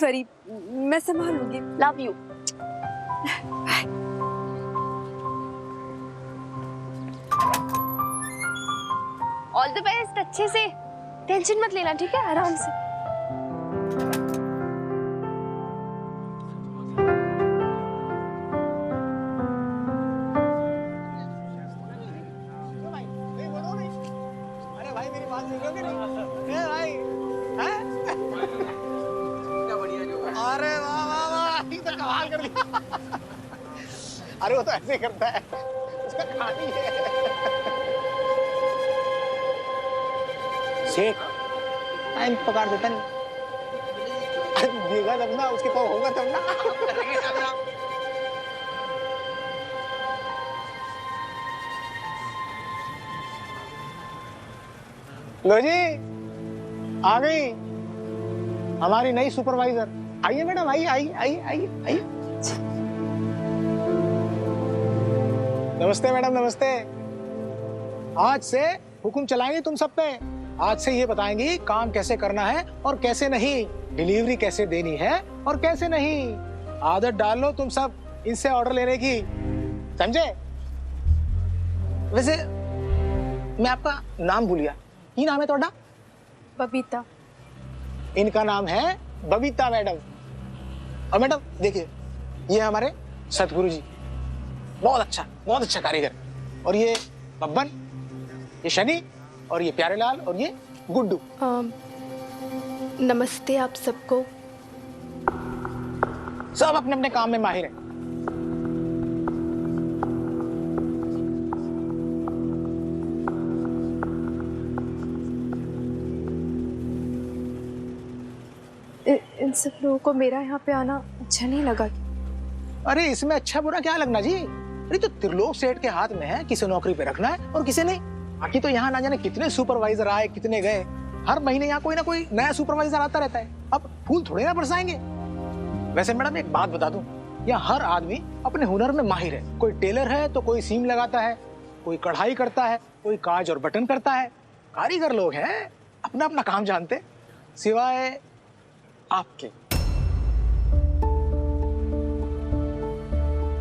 Worry, मैं संभालूंगी। Love you. All the best, अच्छे से, टेंशन मत लेना, ठीक है, आराम से। अरे भाई मेरी बात सुन रहे हो कि नहीं? ए भाई, हैं? क्या बढ़िया जो। अरे वाह वाह वाह, ये तो कमाल कर दिया। अरे वो तो ऐसे ही करता है, उसका कहानी है। शेख टाइम पकड़ देता नहीं, देगा तब ना, उसके पास होगा तब ना। लो जी, आ गई हमारी नई सुपरवाइजर। आइए मैडम, आइए आइए आइए आइए आइए। नमस्ते मैडम, नमस्ते। आज से हुक्म चलाएंगे तुम सब पे। आज से ये बताएंगी काम कैसे करना है और कैसे नहीं, डिलीवरी कैसे देनी है और कैसे नहीं। आदत डाल लो तुम सब इनसे ऑर्डर लेने की, समझे? वैसे मैं आपका नाम भूल गया, की नाम है ਤੁਹਾਡਾ? बबीता। इनका नाम है बबीता मैडम। और मैडम देखिए, ये हमारे सतगुरु जी, बहुत अच्छा कारीगर। और ये बब्बन, ये शनि, और ये प्यारेलाल, और ये गुड्डू। नमस्ते आप सबको। सब अपने अपने काम में माहिर हैं। इन सब लोगों को मेरा यहाँ पे आना अच्छा नहीं लगा। अरे इसमें अच्छा बुरा क्या लगना जी? अरे तो त्रिलोक सेठ के हाथ में है, किसे नौकरी पे रखना है और किसे नहीं। बाकी तो यहाँ ना जाने कितने सुपरवाइजर आए, कितने गए। हर महीने यहाँ कोई ना कोई नया सुपरवाइजर आता रहता है। अब फूल थोड़े ना बरसाएंगे। वैसे मैडम एक बात बता दूं, यहाँ हर आदमी अपने हुनर में माहिर है। कोई टेलर है तो कोई सीम लगाता है, कोई कढ़ाई करता है, कोई काज और बटन करता है। कारीगर लोग हैं, अपना अपना काम जानते, सिवाय आपके।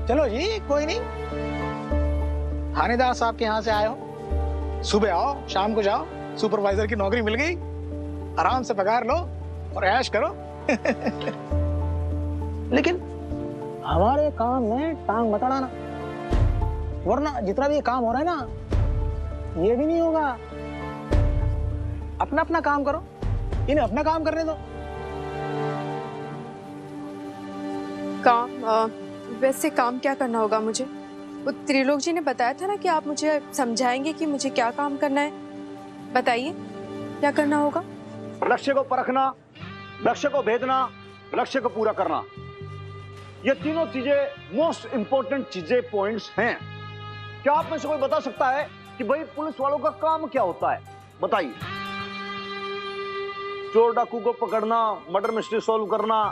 चलो जी, कोई नहीं, थानेदार साहब के यहाँ से आए हो, सुबह आओ शाम को जाओ, सुपरवाइजर की नौकरी मिल गई, आराम से पगार लो और ऐश करो। लेकिन हमारे काम में टांग मत अड़ाना, वरना जितना भी ये काम हो रहा है ना, ये भी नहीं होगा। अपना अपना काम करो, इन्हें अपना काम करने दो। काम वैसे काम क्या करना होगा मुझे? वो त्रिलोक जी ने बताया था ना कि आप मुझे समझाएंगे कि मुझे क्या काम करना है। बताइए क्या करना होगा? लक्ष्य को परखना, लक्ष्य को भेदना, लक्ष्य को पूरा करना, ये तीनों चीजें मोस्ट इंपॉर्टेंट चीजें, पॉइंट्स हैं। क्या आप में से कोई बता सकता है कि भाई पुलिस वालों का काम क्या होता है? बताइए। चोर डाकू को पकड़ना, मर्डर मिस्ट्री सॉल्व करना,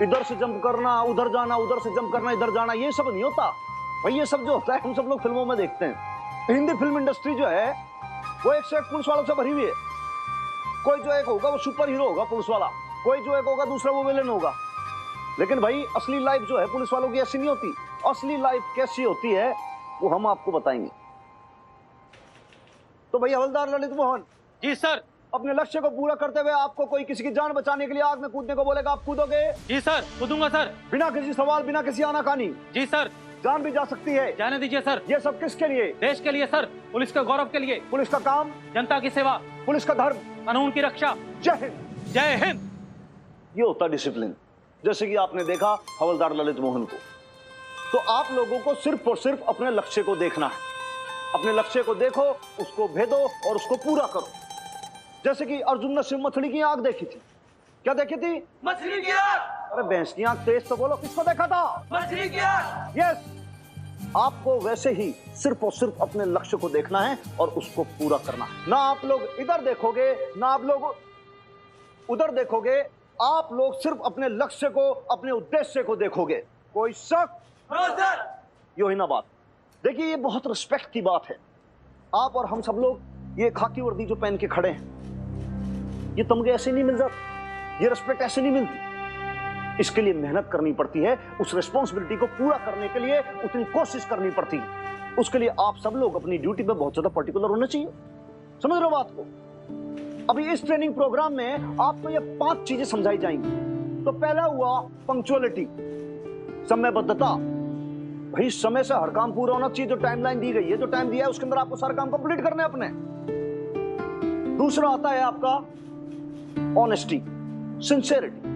इधर से जंप करना, उधर जाना, उधर से जंप करना, इधर जाना, ये सब नहीं होता भाई। ये सब जो होता है हम सब लोग फिल्मों में देखते हैं। हिंदी फिल्म इंडस्ट्री जो है वो एक से एक पुलिस वालों से भरी हुई है। कोई जो एक होगा वो सुपर हीरो होगा पुलिस वाला, कोई जो एक होगा दूसरा वो विलेन होगा। लेकिन भाई असली लाइफ जो है पुलिस वालों की ऐसी नहीं होती। असली लाइफ कैसी होती है वो हम आपको बताएंगे। तो भाई हवलदार ललित मोहन जी सर। अपने लक्ष्य को पूरा करते हुए आपको कोई किसी की जान बचाने के लिए आग में कूदने को बोलेगा, आप कूदोगे? जी सर, कूदूंगा सर। बिना किसी सवाल, बिना किसी आनाकानी? जी सर। जान भी जा सकती है? जाने दीजिए सर। ये सब किसके लिए? देश के लिए सर, पुलिस के गौरव के लिए। पुलिस का काम? जनता की सेवा। पुलिस का धर्म? कानून की रक्षा। जय हिंद। जय हिंद। ये होता डिसिप्लिन। जैसे कि आपने देखा हवलदार ललित मोहन को, तो आप लोगों को सिर्फ और सिर्फ अपने लक्ष्य को देखना है। अपने लक्ष्य को देखो, उसको भेदो और उसको पूरा करो। जैसे कि अर्जुन ने शिव मछली की आंख देखी थी। क्या देखी थी? मछली की आंख। अरे भैंस की आंख, तेज तो बोलो, किसको देखा था? मछली की आंख। यस, आपको वैसे ही सिर्फ और सिर्फ अपने लक्ष्य को देखना है और उसको पूरा करना है। ना आप लोग इधर देखोगे, ना आप लोग उधर देखोगे, आप लोग सिर्फ अपने लक्ष्य को, अपने उद्देश्य को देखोगे। कोई शक? यो ही ना बात। देखिए ये बहुत रिस्पेक्ट की बात है। आप और हम सब लोग ये खाकी वर्दी जो पहन के खड़े हैं, ये तमगे ऐसे नहीं मिल जाते, ये रिस्पेक्ट ऐसे नहीं मिलती। इसके लिए मेहनत करनी पड़ती है, उस रिस्पॉन्सिबिलिटी को पूरा करने के लिए उतनी कोशिश करनी पड़ती है। उसके लिए आप सब लोग अपनी ड्यूटी पे बहुत ज्यादा पर्टिकुलर होना चाहिए। समझ रहे हो बात को? अभी इस ट्रेनिंग प्रोग्राम में आपको ये 5 चीजें समझाई जाएंगी। तो पहला हुआ पंक्चुअलिटी, समयबद्धता। भाई समय से हर काम पूरा होना चाहिए। जो टाइमलाइन दी गई है, जो टाइम दिया है, उसके अंदर आपको सारा काम कंप्लीट करने हैं अपने। दूसरा आता है आपका ऑनेस्टी, सिंसियरिटी।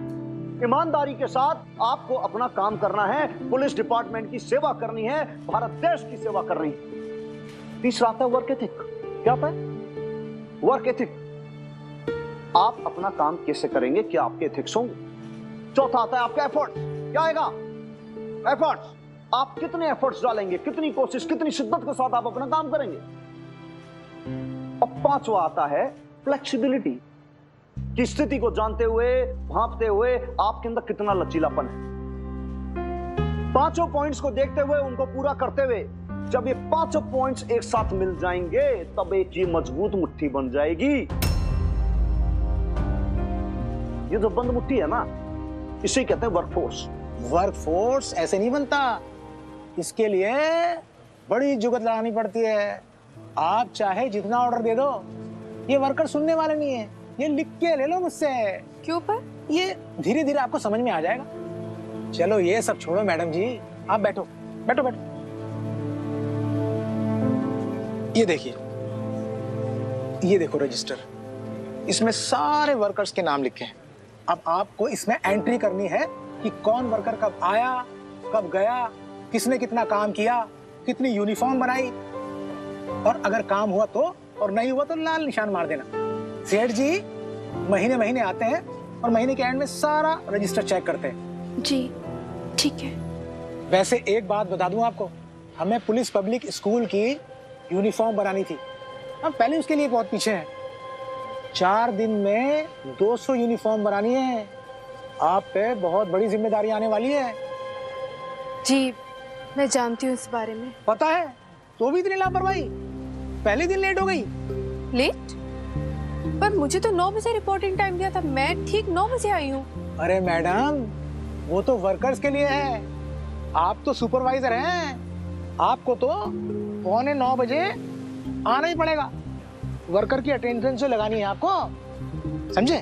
ईमानदारी के साथ आपको अपना काम करना है, पुलिस डिपार्टमेंट की सेवा करनी है, भारत देश की सेवा करनी है। तीसरा आता है वर्क एथिक। क्या आता है? Work ethic. आप अपना काम कैसे करेंगे, क्या आपके एथिक्स होंगे। चौथा आता है आपका एफर्ट्स। क्या आएगा? एफर्ट्स। आप कितने एफर्ट्स डालेंगे, कितनी कोशिश, कितनी शिद्दत के साथ आप अपना काम करेंगे। अब पांचवा आता है फ्लेक्सिबिलिटी, कि स्थिति को जानते हुए, भांपते हुए आपके अंदर कितना लचीलापन है। पांचों पॉइंट्स को देखते हुए, उनको पूरा करते हुए, जब ये पांचों पॉइंट्स एक साथ मिल जाएंगे तब एक ये मजबूत मुट्ठी बन जाएगी। ये जो बंद मुट्ठी है ना, इसे कहते हैं वर्कफोर्स। वर्कफोर्स ऐसे नहीं बनता, इसके लिए बड़ी जुगत लगानी पड़ती है। आप चाहे जितना ऑर्डर दे दो, ये वर्कर सुनने वाले नहीं है। ये लिख के ले लो मुझसे। क्यों पर? ये धीरे धीरे आपको समझ में आ जाएगा। चलो ये सब छोड़ो मैडम जी, आप बैठो बैठो बैठो। ये देखिए, ये देखो रजिस्टर, इसमें सारे वर्कर्स के नाम लिखे हैं। अब आपको इसमें एंट्री करनी है कि कौन वर्कर कब आया, कब गया, किसने कितना काम किया, कितनी यूनिफॉर्म बनाई, और अगर काम हुआ तो, और नहीं हुआ तो लाल निशान मार देना। सेठ जी महीने महीने आते हैं और महीने के एंड में सारा रजिस्टर चेक करते हैं। जी ठीक है। वैसे एक बात बता दूं आपको, हमें पुलिस पब्लिक स्कूल की यूनिफॉर्म बनानी थी। हम पहले उसके लिए बहुत पीछे हैं। 4 दिन में 200 यूनिफॉर्म बनानी है। आप पे बहुत बड़ी जिम्मेदारी आने वाली है। जी मैं जानती हूँ इस बारे में। पता है, तो भी इतनी लापरवाही, पहले दिन लेट हो गई। लेट? पर मुझे तो 9 बजे रिपोर्टिंग टाइम दिया था, मैं ठीक 9 बजे आई हूँ। अरे मैडम, वो तो वर्कर्स के लिए है, आप तो सुपरवाइजर हैं। आपको तो 8:45 बजे आना ही पड़ेगा। वर्कर की अटेंडेंस जो लगानी है आपको, समझे?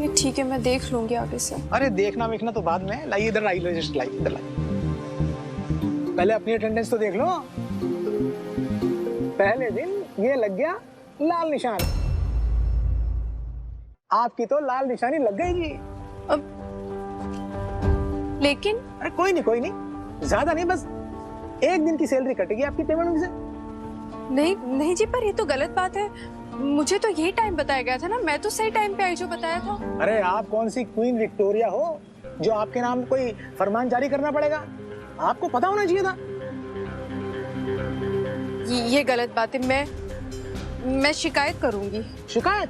ये ठीक है, मैं देख लूंगी आगे से। अरे देखना वेखना तो बाद में। लाइए इधर, लाइए रजिस्टर, लाइए इधर, लाइए। पहले अपनी अटेंडेंस तो देख लो। पहले दिन ये लग गया लाल निशान। आपकी तो लाल निशानी लग गई जी। अब लेकिन अरे कोई नहीं, कोई नहीं, ज्यादा नहीं, बस 1 दिन की सैलरी कटेगी आपकी पेमेंट से। नहीं नहीं जी, पर ये तो गलत बात है। मुझे तो यही टाइम बताया गया था ना, मैं तो सही टाइम पे आई जो बताया था। अरे आप कौन सी क्वीन विक्टोरिया हो जो आपके नाम कोई फरमान जारी करना पड़ेगा? आपको पता होना चाहिए था। ये गलत बात है। मैं शिकायत करूंगी। शिकायत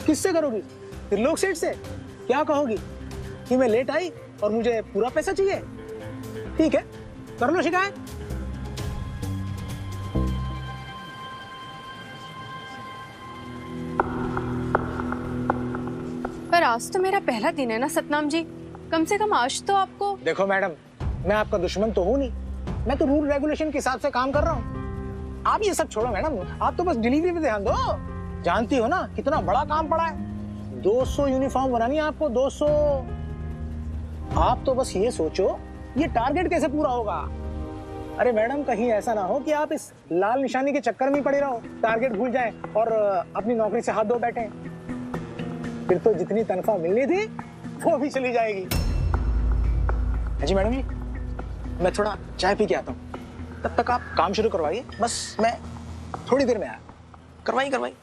किससे करोगी? त्रिलोक सेठ से? क्या कहोगी कि मैं लेट आई और मुझे पूरा पैसा चाहिए? ठीक है, कर लो शिकायत। पर आज तो मेरा पहला दिन है ना सतनाम जी, कम से कम आज तो आपको। देखो मैडम, मैं आपका दुश्मन तो हूँ नहीं, मैं तो रूल रेगुलेशन के हिसाब से काम कर रहा हूँ। आप ये सब छोड़ो मैडम, आप तो बस डिलीवरी पे ध्यान दो। जानती हो ना कितना बड़ा काम पड़ा है। 200 यूनिफॉर्म बनानी है आपको, 200। आप तो बस ये सोचो ये टारगेट कैसे पूरा होगा। अरे मैडम, कहीं ऐसा ना हो कि आप इस लाल निशानी के चक्कर में ही पड़े रहो, टारगेट भूल जाएं और अपनी नौकरी से हाथ धो बैठे। फिर तो जितनी तनख्वाह मिलनी थी वो भी चली जाएगी। जी मैडम जी, मैं थोड़ा चाय पी के आता हूँ, तब तक आप काम शुरू करवाइए। बस मैं थोड़ी देर में आया। करवाइए करवाइए।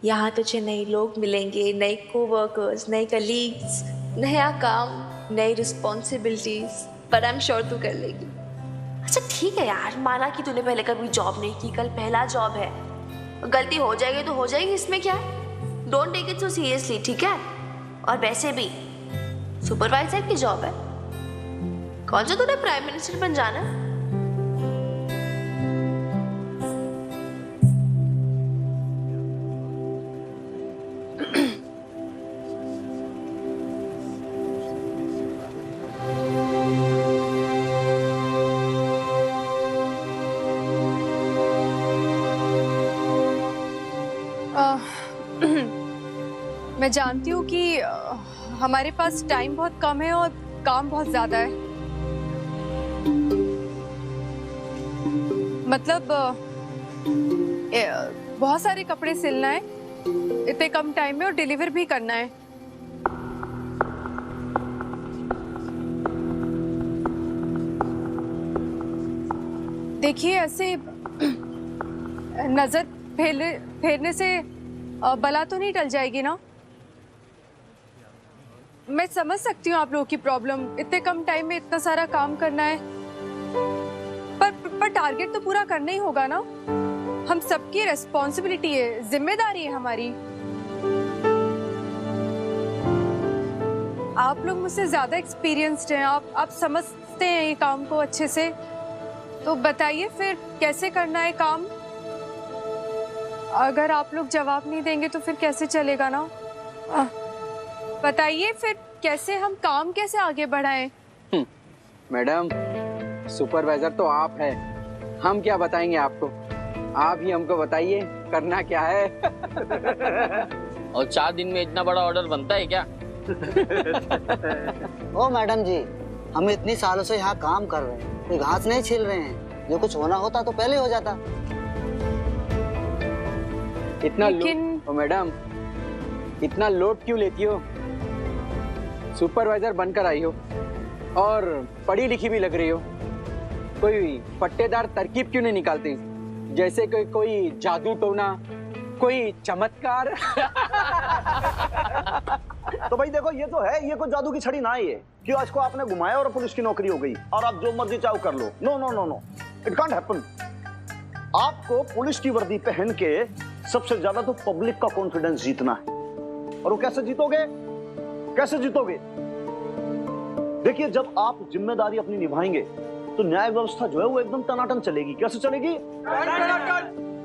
यहाँ तुझे नए लोग मिलेंगे, नए कोवर्कर्स, नए कलीग्स, नया काम, नई रिस्पॉन्सिबिलिटीज, पर आई एम श्योर तू कर लेगी। अच्छा ठीक है यार, माना कि तूने पहले कभी जॉब नहीं की, कल पहला जॉब है, गलती हो जाएगी तो हो जाएगी, इसमें क्या है। Don't take it so seriously, ठीक है। और वैसे भी सुपरवाइजर की जॉब है? कौन सा तूने प्राइम मिनिस्टर बन जाना है? मैं जानती हूँ कि हमारे पास टाइम बहुत कम है और काम बहुत ज्यादा है। मतलब बहुत सारे कपड़े सिलना है इतने कम टाइम में और डिलीवर भी करना है। देखिए, ऐसे नजर फेरने से बला तो नहीं टल जाएगी ना? मैं समझ सकती हूँ आप लोगों की प्रॉब्लम, इतने कम टाइम में इतना सारा काम करना है, पर टारगेट तो पूरा करना ही होगा ना। हम सबकी रिस्पॉन्सिबिलिटी है, जिम्मेदारी है हमारी। आप लोग मुझसे ज्यादा एक्सपीरियंस्ड हैं, आप समझते हैं ये काम को अच्छे से। तो बताइए फिर कैसे करना है काम? अगर आप लोग जवाब नहीं देंगे तो फिर कैसे चलेगा ना? बताइए फिर हम काम कैसे आगे बढ़ाएं? मैडम, सुपरवाइजर तो आप है, हम क्या बताएंगे आपको? आप ही हमको बताइए करना क्या है। और 4 दिन में इतना बड़ा ऑर्डर बनता है क्या? ओ मैडम जी, हम इतनी सालों से यहाँ काम कर रहे हैं, कोई घास नहीं छील रहे हैं। जो कुछ होना होता तो पहले हो जाता। इतना लेकिन ओ मैडम, इतना लोड क्यों लेती हो? सुपरवाइजर बनकर आई हो और पढ़ी लिखी भी लग रही हो, कोई पट्टेदार तरकीब क्यों नहीं निकालती? जैसे कोई जादू टोना, कोई चमत्कार। तो भाई देखो, ये तो है, ये कोई जादू की छड़ी ना ही है कि आज को आपने घुमाया और पुलिस की नौकरी हो गई और आप जो मर्जी चाहो कर लो। No no no no, it can't happen. आपको पुलिस की वर्दी पहन के सबसे ज्यादा तो पब्लिक का कॉन्फिडेंस जीतना है। और वो कैसे जीतोगे? कैसे जीतोगे? देखिए, जब आप जिम्मेदारी अपनी निभाएंगे तो न्याय व्यवस्था जो है वो एकदम टनाटन चलेगी। कैसे चलेगी?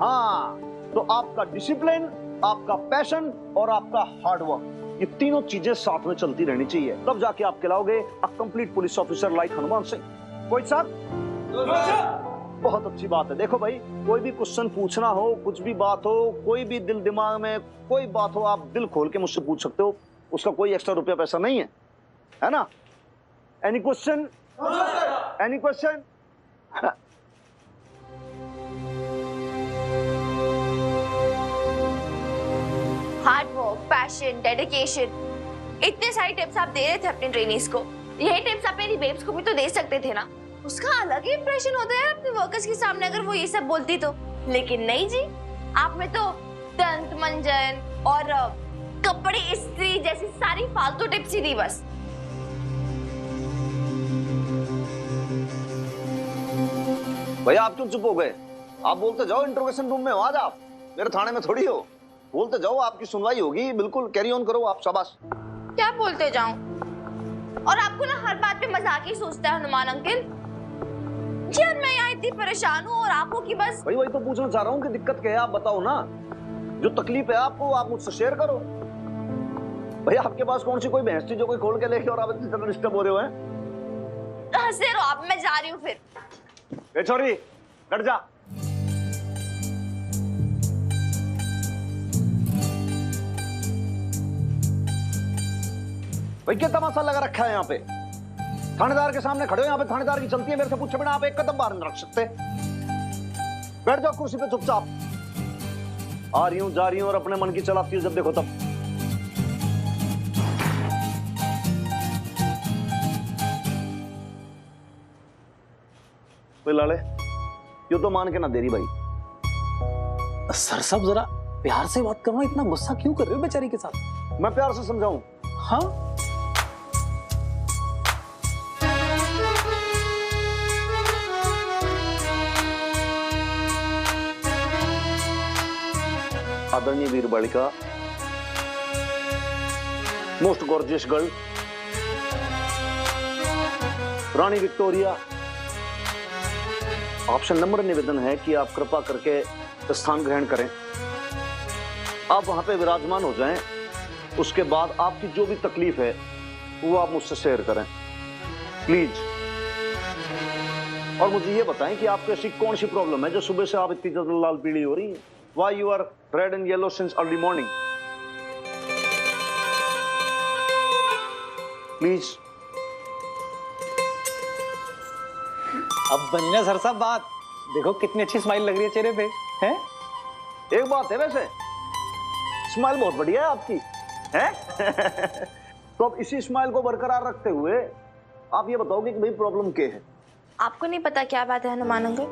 हाँ, तो आपका डिसिप्लिन, आपका पैशन और आपका हार्डवर्क, ये तीनों चीजें साथ में चलती रहनी चाहिए, तब जाके आप कहलाओगे a complete police officer like Hanuman Singh. कोई साथ? बहुत अच्छी बात है। देखो भाई, कोई भी क्वेश्चन पूछना हो, कुछ भी बात हो, कोई भी दिल दिमाग में कोई बात हो, आप दिल खोल के मुझसे पूछ सकते हो, उसका कोई एक्स्ट्रा रुपया पैसा नहीं है ना? Any question? Any question? Hard work, passion, dedication, इतने सारे टिप्स आप दे रहे थे अपने ट्रेनीज को। यही टिप्स आप मेरी बेब्स को भी तो दे सकते थे ना। उसका अलग ही इंप्रेशन होता है अपने वर्कर्स के सामने अगर वो ये सब बोलती तो। लेकिन नहीं जी, आप में तो दंत मंजन और कपड़े इस्त्री जैसी सारी फालतू टिप्स ही दी बस। भैया आप क्यों चुप हो गए? आप बोलते जाओ, इंट्रोगेशन रूम में हो आज आप, मेरे थाने में थोड़ी हो। बोलते जाओ, आपकी सुनवाई होगी। बिल्कुल कैरी ऑन करो आप, शाबाश। क्या बोलते जाऊं? और आपको ना हर बात पे मजाक ही सोचता है हनुमान अंकल जी। और मैं यहाँ इतनी परेशान हूँ और आपको की बस। भाई वही तो पूछना चाह रहा हूँ कि दिक्कत क्या है, आप बताओ ना। जो तकलीफ है आपको, आप मुझसे शेयर करो। भैया आपके पास कौन सी कोई भैंस थी जो कोई खोल के लेके और आप इतनी तरह डिस्टर्ब हो रहे हो? हंसते रहो आप, मैं जा रही हूँ फिर। ए छोरी, हट जा। भाई क्या तमाशा लगा रखा है यहाँ पे? थानेदार के सामने खड़े हो, यहाँ पे थानेदार की चलती है, मेरे से पूछे बिना आप एक कदम बाहर नहीं रख सकते। बैठ जाओ कुर्सी पे चुपचाप। आ रही हूँ, जा रही हूँ और अपने मन की चलाती हूँ जब देखो तब। लाले, यो तो मान के ना दे रही भाई। सर साहब जरा प्यार से बात करो, इतना गुस्सा क्यों कर रहे हो बेचारी के साथ? मैं प्यार से समझाऊं? हाँ, आदरणीय वीर बालिका, मोस्ट गॉर्जियस गर्ल, रानी विक्टोरिया, आपसे नम्र निवेदन है कि आप कृपा करके स्थान ग्रहण करें। आप वहां पे विराजमान हो जाएं। उसके बाद आपकी जो भी तकलीफ है वो आप मुझसे शेयर करें प्लीज। और मुझे ये बताएं कि आपको ऐसी कौन सी प्रॉब्लम है जो सुबह से आप इतनी ज्यादा लाल पीली हो रही है? Why you are red and yellow since early morning? Please. अब बनी ना सर साहब बात। देखो कितनी अच्छी स्माइल लग रही है चेहरे पे, हैं? एक बात है वैसे, स्माइल बहुत बढ़िया है आपकी, हैं? तो अब इसी स्माइल को बरकरार रखते हुए आप ये बताओगे कि भाई प्रॉब्लम क्या है? आपको नहीं पता क्या बात है हनुमान अंकल?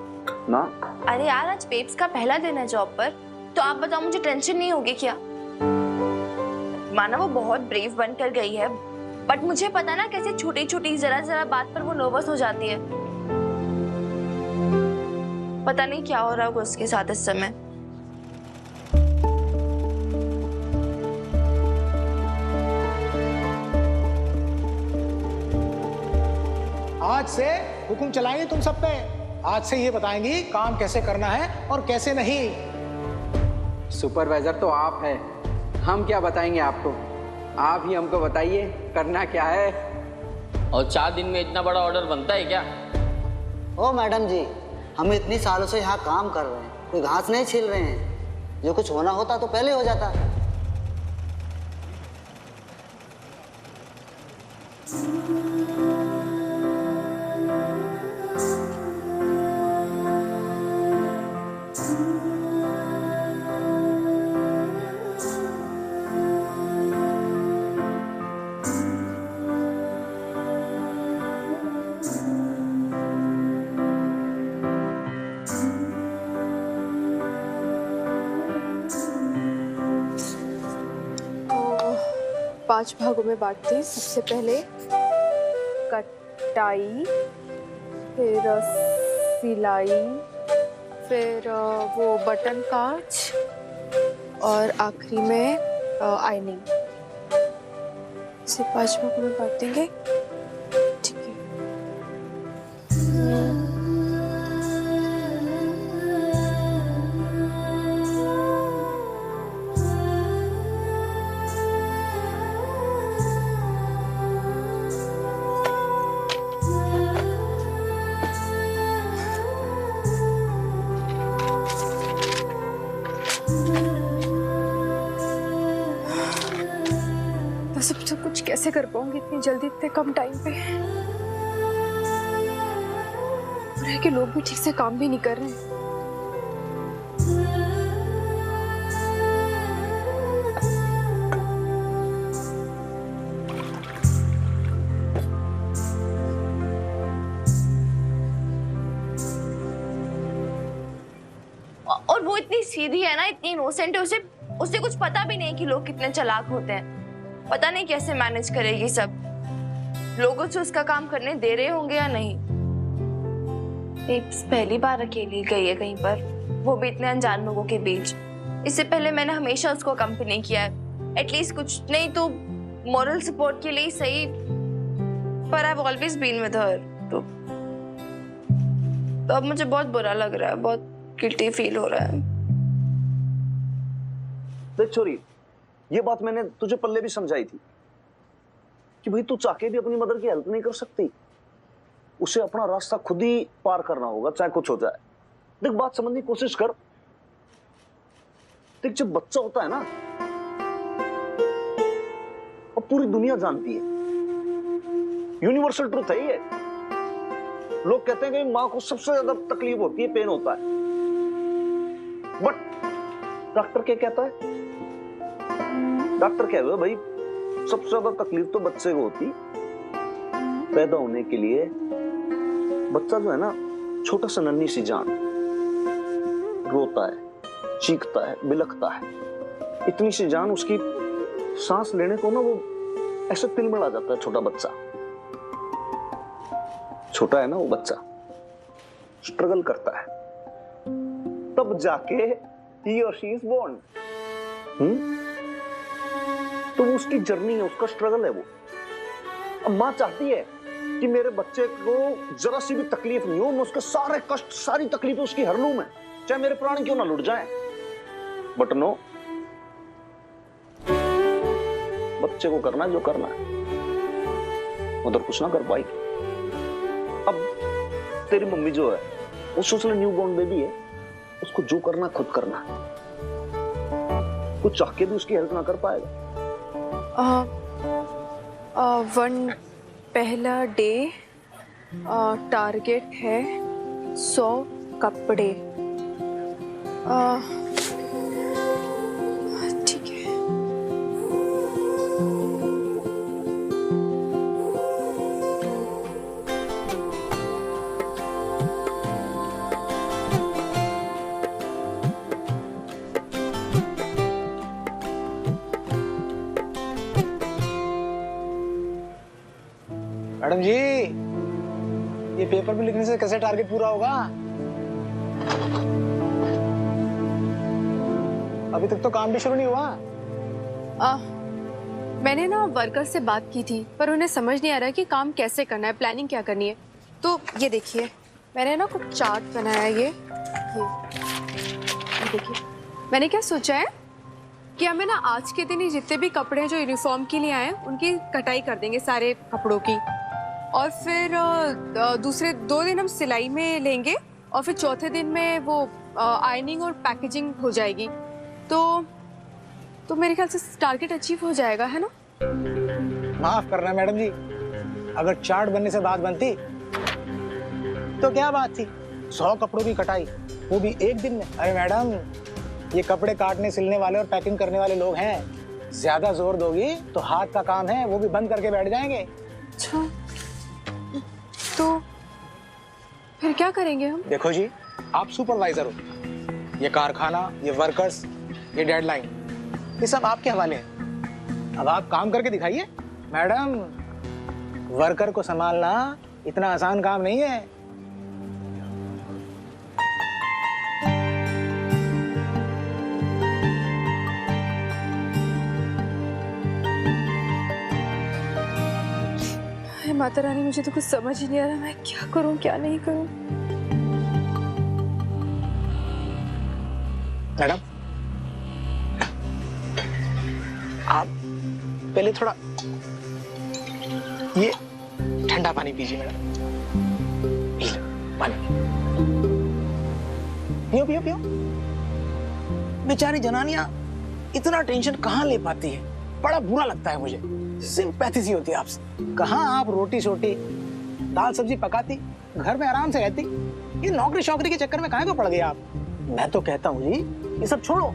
ना? अरे यार, आज बेब्स का पहला दिन है जॉब पर, तो आप बताओ मुझे टेंशन नहीं होगी क्या? माना वो बहुत ब्रेव बनकर गई है, बट मुझे पता ना कैसे छोटी छोटी जरा जरा बात पर वो नर्वस हो जाती है। पता नहीं क्या हो रहा होगा उसके साथ इस समय। आज से हुक्म चलाएंगे तुम सब पे। आज से ये बताएंगी काम कैसे करना है और कैसे नहीं। सुपरवाइजर तो आप है, हम क्या बताएंगे आपको? आप ही हमको बताइए करना क्या है। और 4 दिन में इतना बड़ा ऑर्डर बनता है क्या? ओ मैडम जी, हम इतनी सालों से यहाँ काम कर रहे हैं, कोई घास नहीं छील रहे हैं। जो कुछ होना होता तो पहले हो जाता। तो 5 भागों में बांटते हैं। सबसे पहले कटाई, फिर सिलाई, फिर वो बटन काज और आखिरी में आयनिंग। इसे 5 भागों में बांट देंगे। ठीक है। बस अब तो कुछ कैसे कर पाऊंगी इतनी जल्दी इतने कम टाइम पे। और है कि लोग भी ठीक से काम भी नहीं कर रहे हैं। और वो इतनी सीधी है ना, इतनी इनोसेंट है, उसे कुछ पता भी नहीं कि लोग कितने चालाक होते हैं। पता नहीं कैसे मैनेज करेगी सब। लोगों से उसका काम करने दे रहे होंगे या नहीं। बेब्स पहली बार अकेली गई है कहीं पर, वो भी इतने अनजान लोगों के बीच। इससे पहले मैंने हमेशा उसको अकम्पनी किया है, एटलीस्ट कुछ नहीं तो मॉरल सपोर्ट के लिए सही, पर I have always been with her. तो अब मुझे बहुत बुरा लग रहा है, बहुत गिल्टी फील हो रहा है। देख छोरी, ये बात मैंने तुझे पहले भी समझाई थी कि भाई तू चाह के भी अपनी मदर की हेल्प नहीं कर सकती। उसे अपना रास्ता खुद ही पार करना होगा, चाहे कुछ हो जाए। देख, बात समझने की कोशिश कर। देख, जब बच्चा होता है ना, अब पूरी दुनिया जानती है, यूनिवर्सल ट्रूथ है ये। लोग कहते हैं कि मां को सबसे ज्यादा तकलीफ होती है, पेन होता है, बट डॉक्टर क्या कहता है? डॉक्टर कह रहे हो भाई सबसे ज्यादा तकलीफ तो बच्चे को होती। पैदा होने के लिए बच्चा जो है ना, छोटा सा नन्ही सी जान, रोता है, चीखता है, बिलखता है। इतनी सी जान, उसकी सांस लेने को ना वो ऐसे तिलमिला जाता है। छोटा बच्चा, छोटा है ना वो बच्चा, स्ट्रगल करता है, तब जाके he or she is born। तो वो उसकी जर्नी है, उसका स्ट्रगल है वो। अब मां चाहती है कि मेरे बच्चे को जरा सी भी तकलीफ नहीं हो, मैं उसके सारे कष्ट सारी तकलीफें उसकी हर लूं मैं, चाहे मेरे प्राण क्यों ना लुट जाए। बट नो, बच्चे को करना है जो करना है, उधर कुछ ना कर पाई। अब तेरी मम्मी जो है वो सोच ले न्यू बॉर्न बेबी है, उसको जो करना खुद करना, कुछ चाह के भी उसकी हेल्प ना कर पाएगा। वन पहला डे, टारगेट है 100 कपड़े। ठीक है। मैडम जी, ये पेपर पे लिखने से कैसे टारगेट पूरा होगा? अभी तक तो काम भी शुरू नहीं हुआ। मैंने ना वर्कर से बात की थी, पर उन्हें समझ नहीं आ रहा है कि काम कैसे करना है, प्लानिंग क्या करनी है। तो ये देखिए, मैंने ना कुछ चार्ट बनाया है। ये देखिए, मैंने क्या सोचा है कि हमें ना आज के दिन ही जितने भी कपड़े हैं जो यूनिफॉर्म के लिए आए हैं उनकी कटाई कर देंगे, सारे कपड़ों की, और फिर दूसरे 2 दिन हम सिलाई में लेंगे, और फिर चौथे दिन में वो आयरनिंग और पैकेजिंग हो जाएगी। तो मेरे ख्याल से टारगेट अचीव हो जाएगा, है ना? माफ करना मैडम जी, अगर चार्ट बनने से बात बनती तो क्या बात थी, 100 कपड़ों की कटाई, वो भी एक दिन में। अरे मैडम, ये कपड़े काटने सिलने वाले और पैकिंग करने वाले लोग हैं, ज्यादा जोर दोगी तो हाथ का काम है वो भी बंद करके बैठ जाएंगे। अच्छा, तो फिर क्या करेंगे हम? देखो जी, आप सुपरवाइजर हो, ये कारखाना, ये वर्कर्स, ये डेडलाइन, ये सब आपके हवाले है। अब आप काम करके दिखाइए। मैडम, वर्कर को संभालना इतना आसान काम नहीं है। माता रानी, मुझे तो कुछ समझ ही नहीं आ रहा, मैं क्या करूं क्या नहीं करूं। मैडम, आप पहले थोड़ा ये ठंडा पानी पीजिए मैडम। पी लो पानी, पियो पियो पियो। बेचारी जनानियां इतना टेंशन कहाँ ले पाती है, बड़ा बुरा लगता है मुझे, सिंपैथी सी होती है आपसे। कहाँ आप रोटी शोटी दाल सब्जी पकाती, घर में आराम से रहती, ये नौकरी शौकरी के चक्कर में काहे को पड़ गए आप? मैं तो कहता हूँ जी, ये सब छोड़ो,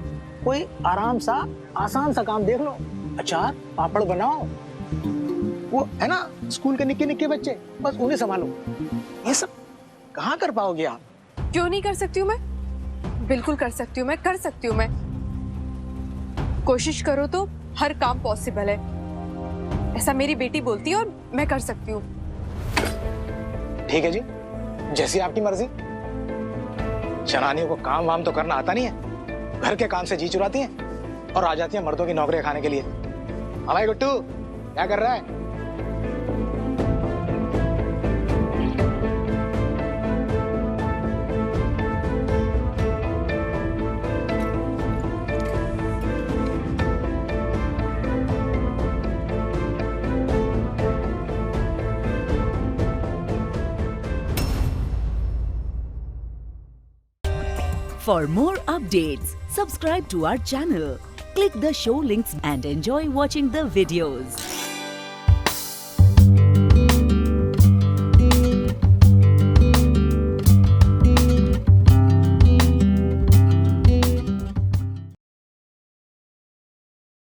कोई आराम सा आसान सा काम देख लो, अचार पापड़ बनाओ, वो है ना स्कूल के निक्के निक्के बच्चे, बस उन्हें संभालो। ये सब कहाँ कर पाओगे आप? क्यों नहीं कर सकती हूँ मैं? बिल्कुल कर सकती हूँ मैं, कर सकती हूँ मैं। कोशिश करो तो हर काम पॉसिबल है, ऐसा मेरी बेटी बोलती है और मैं कर सकती हूँ। ठीक है जी, जैसी आपकी मर्जी। जनानियों को काम वाम तो करना आता नहीं है, घर के काम से जी चुराती हैं और आ जाती हैं मर्दों की नौकरी खाने के लिए। हमारे गुट्टू क्या कर रहा है? For more updates, subscribe to our channel, click the show links and enjoy watching the videos.